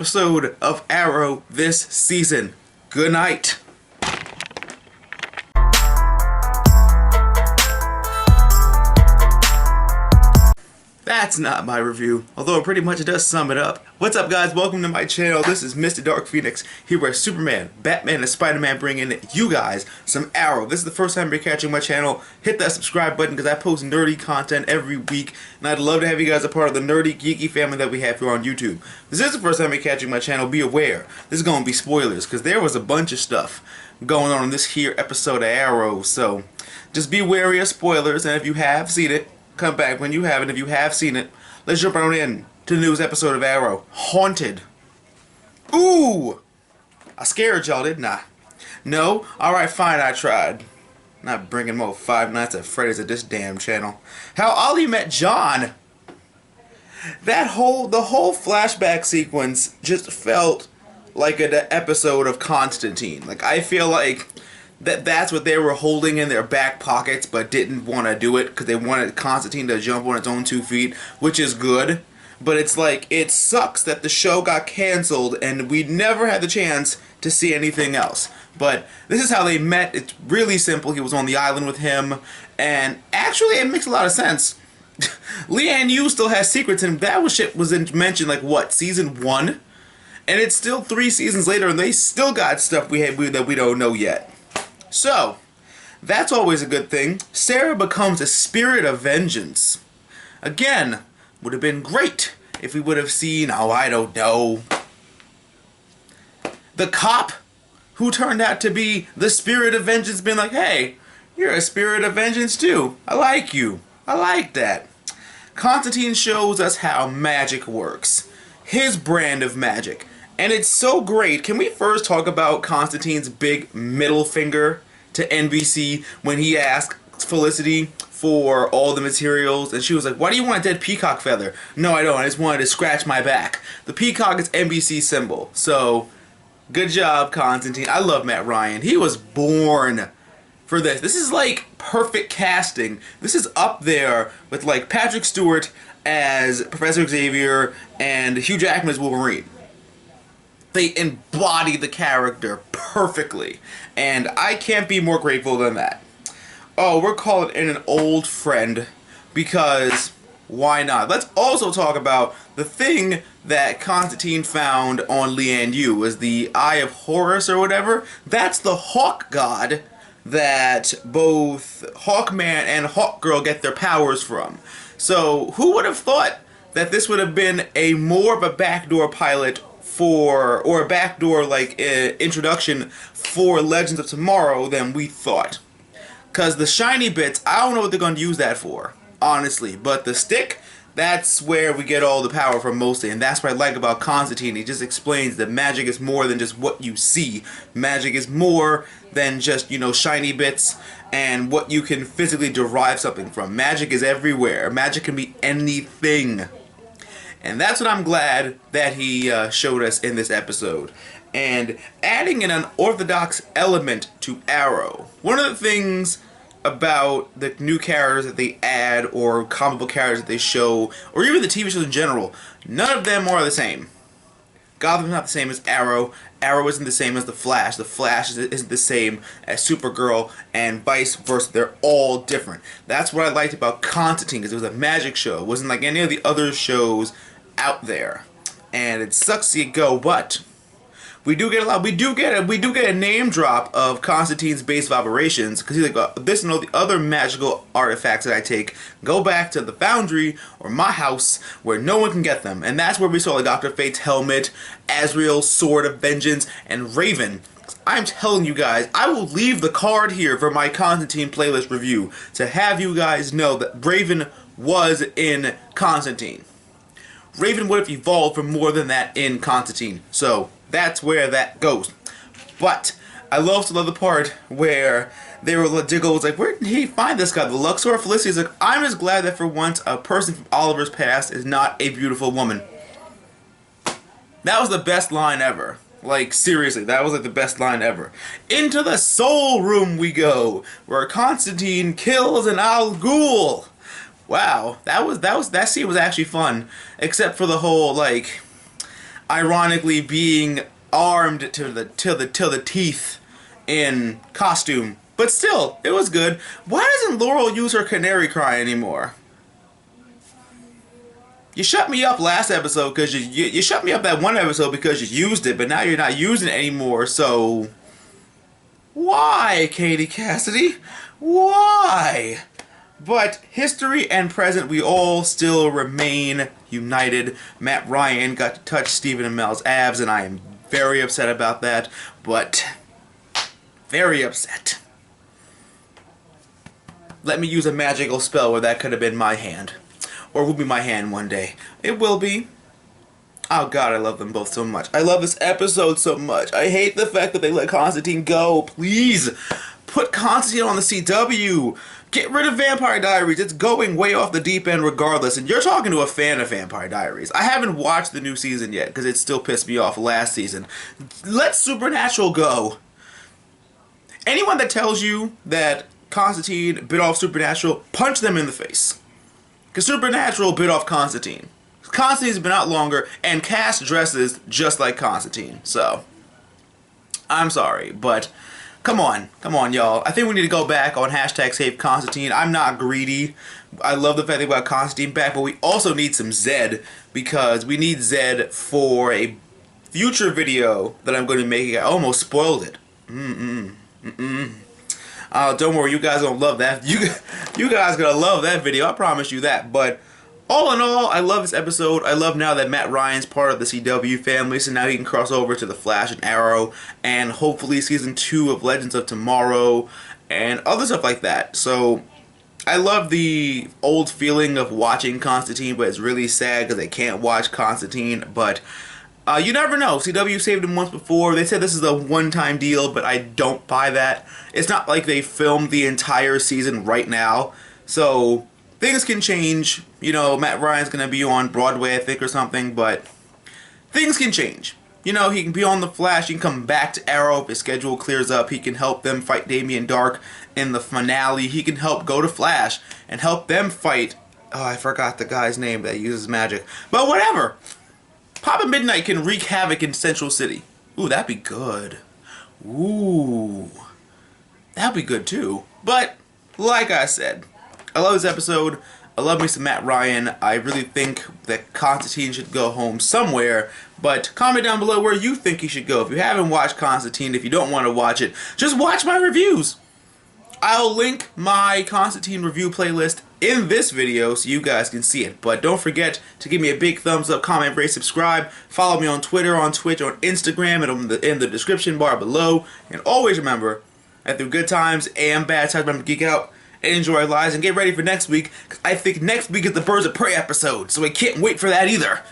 episode of Arrow this season. Good night. That's not my review, although it pretty much does sum it up. What's up, guys? Welcome to my channel. This is Mr. Dark Phoenix, here where Superman, Batman, and Spider-Man bring in you guys some Arrow. This is the first time you're catching my channel. Hit that subscribe button because I post nerdy content every week, and I'd love to have you guys a part of the nerdy, geeky family that we have here on YouTube. If this is the first time you're catching my channel, be aware. This is going to be spoilers because there was a bunch of stuff going on in this here episode of Arrow, so just be wary of spoilers, and if you have seen it, come back when you haven't. If you have seen it, let's jump on in to the newest episode of Arrow. Haunted. Ooh! I scared y'all, didn't I? No? Alright, fine, I tried. Not bringing more Five Nights at Freddy's at this damn channel. How Ollie met John. The whole flashback sequence just felt like an episode of Constantine. Like, I feel like that's what they were holding in their back pockets but didn't want to do it because they wanted Constantine to jump on its own 2 feet, which is good. But it's like, it sucks that the show got canceled and we never had the chance to see anything else. But this is how they met. It's really simple. He was on the island with him, and actually it makes a lot of sense. Lian Yu still has secrets, and that shit was mentioned like, what, season 1? And it's still 3 seasons later and they still got stuff that we don't know yet. So, that's always a good thing. Sarah becomes a spirit of vengeance. Again, would have been great if we would have seen, oh, I don't know, the cop who turned out to be the spirit of vengeance, been like, hey, you're a spirit of vengeance too. I like you. I like that. Constantine shows us how magic works. His brand of magic. And it's so great. Can we first talk about Constantine's big middle finger to NBC when he asked Felicity for all the materials, and she was like, why do you want a dead peacock feather? No, I don't. I just wanted to scratch my back. The peacock is NBC's symbol. So, good job, Constantine. I love Matt Ryan. He was born for this. This is like perfect casting. This is up there with like Patrick Stewart as Professor Xavier and Hugh Jackman as Wolverine. They embody the character perfectly, and I can't be more grateful than that. Oh, we're calling in an old friend because why not? Let's also talk about the thing that Constantine found on Lian Yu, was the Eye of Horus or whatever. That's the Hawke god that both Hawkman and Hawkgirl get their powers from. So who would have thought that this would have been more of a backdoor pilot or a backdoor introduction for Legends of Tomorrow than we thought. Because the shiny bits, I don't know what they're going to use that for, honestly. But the stick, that's where we get all the power from mostly. And that's what I like about Constantine. He just explains that magic is more than just what you see. Magic is more than just, shiny bits and what you can physically derive something from. Magic is everywhere. Magic can be anything. And that's what I'm glad that he showed us in this episode. And adding an unorthodox element to Arrow. One of the things about the new characters that they add, or comic book characters that they show, or even the TV shows in general, none of them are the same. Gotham's not the same as Arrow. Arrow isn't the same as the Flash. The Flash isn't the same as Supergirl, and vice versa. They're all different. That's what I liked about Constantine, because it was a magic show. It wasn't like any of the other shows out there. And it sucks to see it go, but we do get a lot. We do get a name drop of Constantine's base of operations, because he's like, this and all the other magical artifacts that I take go back to the Foundry or my house where no one can get them. And that's where we saw like Dr. Fate's helmet, Azrael's sword of vengeance, and Raven. I'm telling you guys, I will leave the card here for my Constantine playlist review to have you guys know that Raven was in Constantine. Raven would have evolved for more than that in Constantine. So that's where that goes. But I also love the part where they were, Diggle was like, where did he find this guy? The Luxor? Felicity's like, I'm just glad that for once a person from Oliver's past is not a beautiful woman. That was the best line ever. Like, seriously, that was like the best line ever. Into the soul room we go, where Constantine kills an Al Ghul. Wow, that scene was actually fun, except for the whole, like, ironically being armed to the teeth in costume. But still, it was good. Why doesn't Laurel use her canary cry anymore? You shut me up last episode because you shut me up that one episode because you used it, but now you're not using it anymore, so... Why, Katie Cassidy? Why? But history and present, we all still remain united. Matt Ryan got to touch Stephen Amell's abs, and I am very upset about that, but very upset. Let me use a magical spell where that could have been my hand. Or will be my hand one day. It will be. Oh god, I love them both so much. I love this episode so much. I hate the fact that they let Constantine go. Please, put Constantine on the CW. Get rid of Vampire Diaries. It's going way off the deep end regardless. And you're talking to a fan of Vampire Diaries. I haven't watched the new season yet because it still pissed me off last season. Let Supernatural go. Anyone that tells you that Constantine bit off Supernatural, punch them in the face. Because Supernatural bit off Constantine. Constantine's been out longer, and Cass dresses just like Constantine. So, I'm sorry, but come on, y'all. I think we need to go back on hashtag Save Constantine. I'm not greedy. I love the fact they got Constantine back, but we also need some Zed, because we need Zed for a future video that I'm going to make. I almost spoiled it. Don't worry, you guys gonna love that. You guys gonna love that video. I promise you that. But all in all, I love this episode. I love now that Matt Ryan's part of the CW family, so now he can cross over to The Flash and Arrow, and hopefully season 2 of Legends of Tomorrow, and other stuff like that. So I love the old feeling of watching Constantine, but it's really sad because I can't watch Constantine. But you never know. CW saved him once before. They said this is a one-time deal, but I don't buy that. It's not like they filmed the entire season right now. So things can change. You know, Matt Ryan's going to be on Broadway, I think, or something, but things can change. You know, he can be on The Flash. He can come back to Arrow if his schedule clears up. He can help them fight Damien Dark in the finale. He can help go to Flash and help them fight... Oh, I forgot the guy's name that uses magic. But whatever. Papa Midnight can wreak havoc in Central City. Ooh, that'd be good. Ooh. That'd be good, too. But, like I said, I love this episode. I love me some Matt Ryan. I really think that Constantine should go home somewhere. But comment down below where you think he should go. If you haven't watched Constantine, if you don't want to watch it, just watch my reviews. I'll link my Constantine review playlist in this video so you guys can see it. But don't forget to give me a big thumbs up, comment, rate, subscribe. Follow me on Twitter, on Twitch, on Instagram, and in the description bar below. And always remember that through good times and bad times, remember to geek out and enjoy our lives. And get ready for next week, because I think next week is the Birds of Prey episode. So I can't wait for that either.